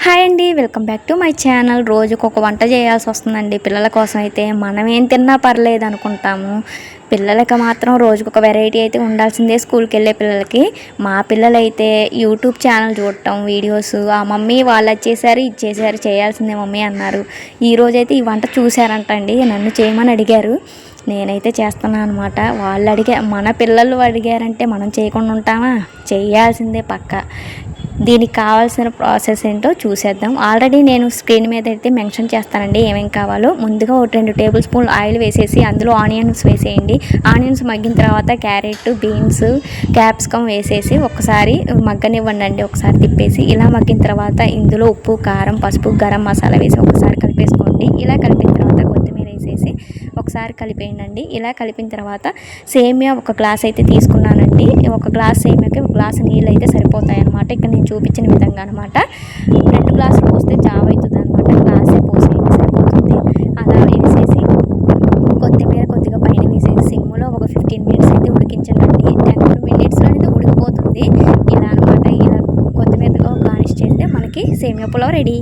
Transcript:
Hi అండి, welcome back to my channel. రోజుకు ఒక వంట చేయాల్సి వస్తుందండి. పిల్లల కోసం అయితే మనం ఏం తిన్నా పర్లేదు అనుకుంటాము. పిల్లలకి మాత్రం రోజుకొక వెరైటీ అయితే ఉండాల్సిందే. స్కూల్కి వెళ్ళే పిల్లలకి. మా పిల్లలైతే యూట్యూబ్ ఛానల్ చూడటం, వీడియోస్, ఆ మమ్మీ వాళ్ళు వచ్చేసారు ఇచ్చేసారు చేయాల్సిందే మమ్మీ అన్నారు. ఈరోజైతే ఈ వంట చూసారంటండి, నన్ను చేయమని అడిగారు. నేనైతే చేస్తున్నాను అనమాట. మన పిల్లలు అడిగారంటే మనం చేయకుండా ఉంటామా? చేయాల్సిందే పక్క. దీనికి కావాల్సిన ప్రాసెస్ ఏంటో చూసేద్దాం. ఆల్రెడీ నేను స్క్రీన్ మీద అయితే మెన్షన్ చేస్తానండి ఏమేం కావాలో. ముందుగా ఒక 2 టేబుల్ స్పూన్లు ఆయిల్ వేసేసి అందులో ఆనియన్స్ వేసేయండి. ఆనియన్స్ మగ్గిన తర్వాత క్యారెట్, బీన్స్, క్యాప్సికమ్ వేసేసి ఒకసారి మగ్గనివ్వండి. ఒకసారి తిప్పేసి ఇలా మగ్గిన తర్వాత ఇందులో ఉప్పు, కారం, పసుపు, గరం మసాలా వేసి ఒకసారి కలిపేసుకోండి. ఇలా కలిపిన తర్వాత కొత్తిమీర వేసేసి ఒకసారి కలిపేయండి. ఇలా కలిపిన తర్వాత సేమియా ఒక గ్లాస్ అయితే తీసుకున్నానండి. ఒక గ్లాస్ సేమియాకి ఒక గ్లాస్ నీళ్ళు అయితే సరిపోతాయి అనమాట. ఇక్కడ నేను చూపించిన విధంగా అనమాట. 2 గ్లాసులు పోస్తే జావ అవుతుంది అనమాట. గ్లాసే పోసేయండి సరిపోతుంది. అలా వేసేసి కొత్తిమీర కొద్దిగా పైన వేసేసి సిమ్లో ఒక 15 మినిట్స్ అయితే ఉడికించండి. 10 మినిట్స్లో అనేది ఉడికిపోతుంది. ఇలా అనమాట. ఇలా కొత్తిమీరతో గార్నిష్ చేస్తే మనకి సేమియా పులావ్ రెడీ.